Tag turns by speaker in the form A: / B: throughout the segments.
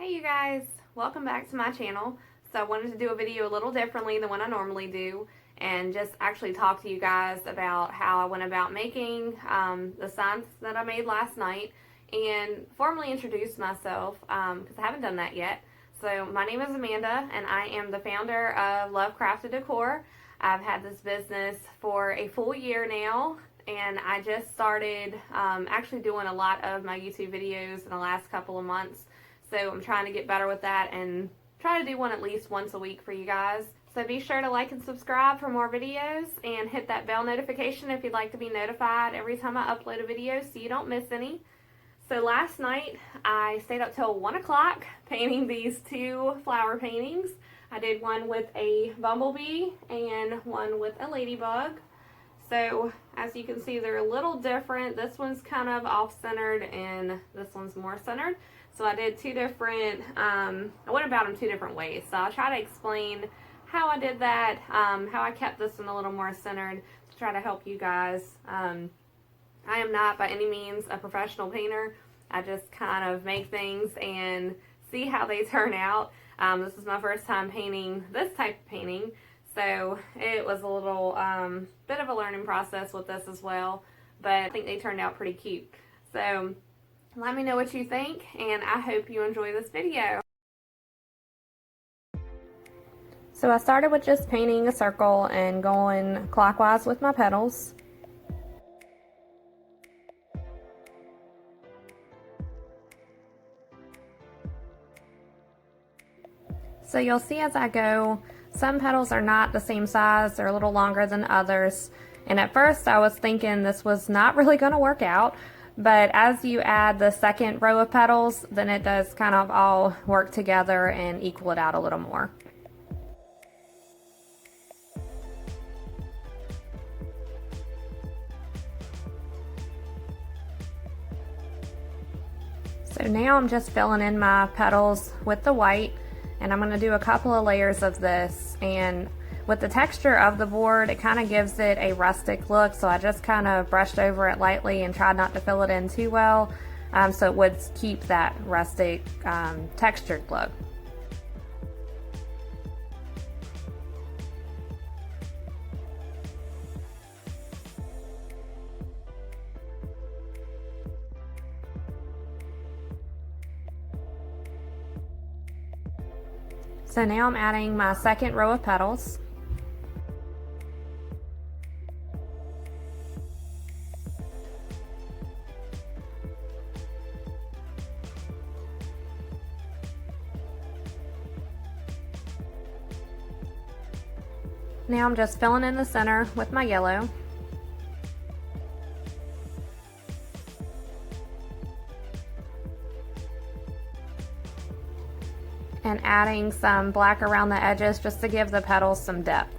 A: Hey you guys, welcome back to my channel. So I wanted to do a video a little differently than what I normally do and just actually talk to you guys about how I went about making the signs that I made last night and formally introduce myself because I haven't done that yet. So my name is Amanda and I am the founder of Crafted Decor. I've had this business for a full year now and I just started actually doing a lot of my YouTube videos in the last couple of months. So I'm trying to get better with that and try to do one at least once a week for you guys. So be sure to like and subscribe for more videos and hit that bell notification if you'd like to be notified every time I upload a video so you don't miss any. So last night I stayed up till 1 o'clock painting these two flower paintings. I did one with a bumblebee and one with a ladybug. So as you can see, they're a little different. This one's kind of off-centered and this one's more centered. So I did two different, I went about them two different ways. So I'll try to explain how I did that, how I kept this one a little more centered to try to help you guys. I am not by any means a professional painter. I just kind of make things and see how they turn out. This is my first time painting this type of painting. So it was a little bit of a learning process with this as well. But I think they turned out pretty cute. So let me know what you think, and I hope you enjoy this video. So I started with just painting a circle and going clockwise with my petals. So you'll see as I go, some petals are not the same size, they're a little longer than others. And at first I was thinking this was not really going to work out. But as you add the second row of petals, then it does kind of all work together and equal it out a little more. So now I'm just filling in my petals with the white, and I'm going to do a couple of layers of this. And with the texture of the board, it kind of gives it a rustic look, so I just kind of brushed over it lightly and tried not to fill it in too well, so it would keep that rustic textured look. So now I'm adding my second row of petals. Now I'm just filling in the center with my yellow. And adding some black around the edges just to give the petals some depth.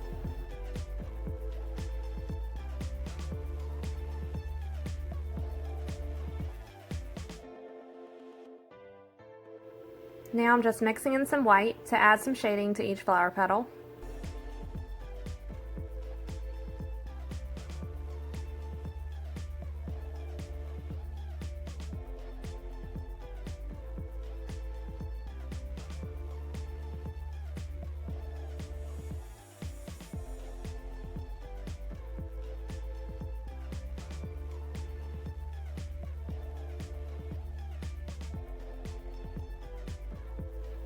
A: Now I'm just mixing in some white to add some shading to each flower petal.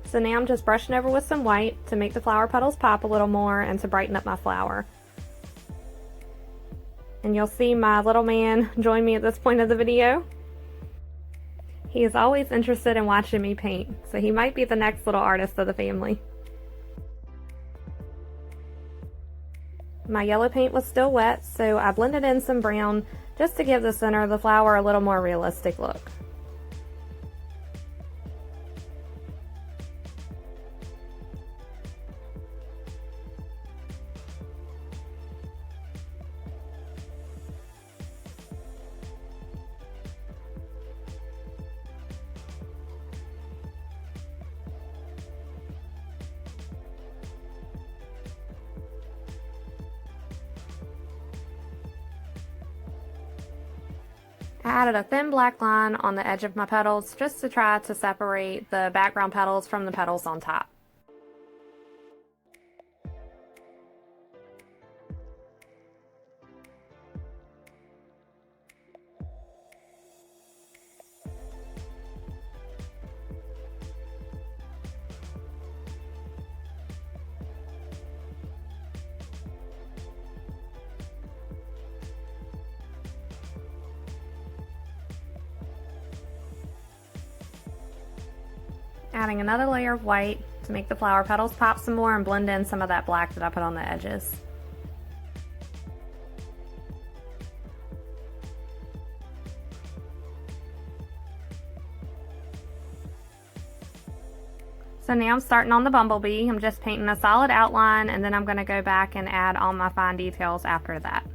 A: So now I'm just brushing over with some white to make the flower petals pop a little more and to brighten up my flower. And you'll see my little man join me at this point of the video. He is always interested in watching me paint, so he might be the next little artist of the family. My yellow paint was still wet, so I blended in some brown just to give the center of the flower a little more realistic look. I added a thin black line on the edge of my petals just to try to separate the background petals from the petals on top. Adding another layer of white to make the flower petals pop some more and blend in some of that black that I put on the edges. So now I'm starting on the bumblebee. I'm just painting a solid outline, and then I'm going to go back and add all my fine details after that.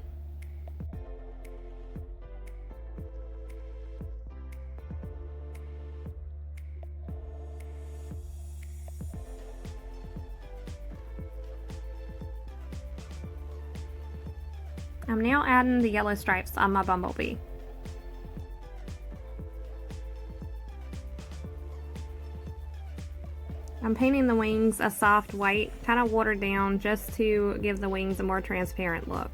A: I'm now adding the yellow stripes on my bumblebee. I'm painting the wings a soft white, kind of watered down, just to give the wings a more transparent look.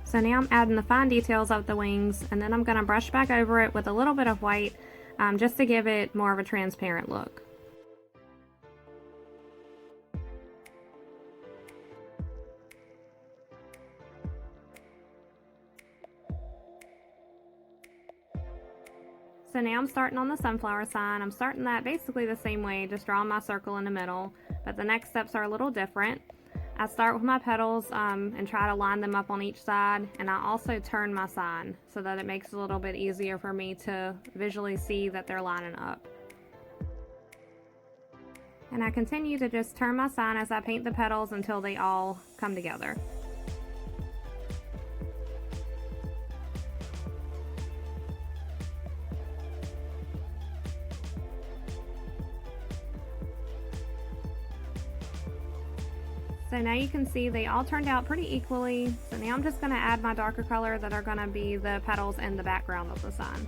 A: So now I'm adding the fine details of the wings, and then I'm going to brush back over it with a little bit of white, just to give it more of a transparent look. So now I'm starting on the sunflower sign. I'm starting that basically the same way, just drawing my circle in the middle, but the next steps are a little different. I start with my petals and try to line them up on each side, and I also turn my sign so that it makes it a little bit easier for me to visually see that they're lining up. And I continue to just turn my sign as I paint the petals until they all come together. So now you can see they all turned out pretty equally. So now I'm just going to add my darker color that are going to be the petals in the background of the sign.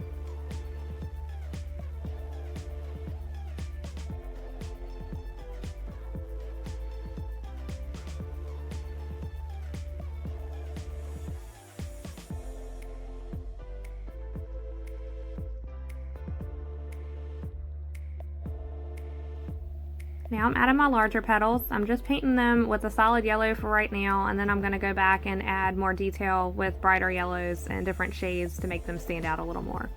A: Now I'm adding my larger petals. I'm just painting them with a solid yellow for right now, and then I'm going to go back and add more detail with brighter yellows and different shades to make them stand out a little more.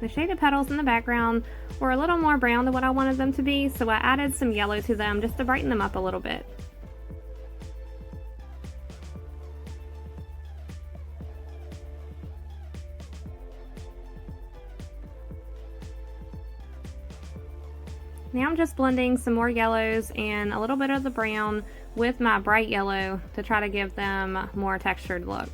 A: The shaded petals in the background were a little more brown than what I wanted them to be, so I added some yellow to them just to brighten them up a little bit. Now I'm just blending some more yellows and a little bit of the brown with my bright yellow to try to give them a more textured look.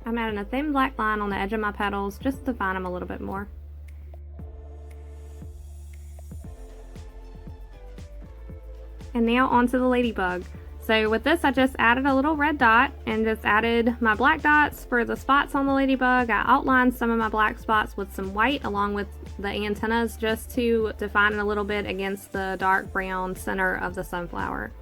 A: I'm adding a thin black line on the edge of my petals just to define them a little bit more. And now onto the ladybug. So with this I just added a little red dot and just added my black dots for the spots on the ladybug. I outlined some of my black spots with some white along with the antennas just to define it a little bit against the dark brown center of the sunflower.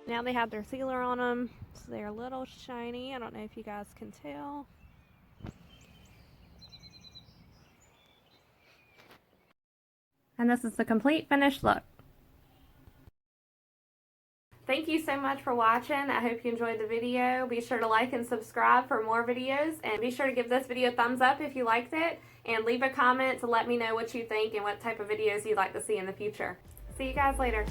A: Now they have their sealer on them, so they're a little shiny. I don't know if you guys can tell. And this is the complete finished look. Thank you so much for watching. I hope you enjoyed the video. Be sure to like and subscribe for more videos, and be sure to give this video a thumbs up if you liked it, and leave a comment to let me know what you think and what type of videos you'd like to see in the future. See you guys later.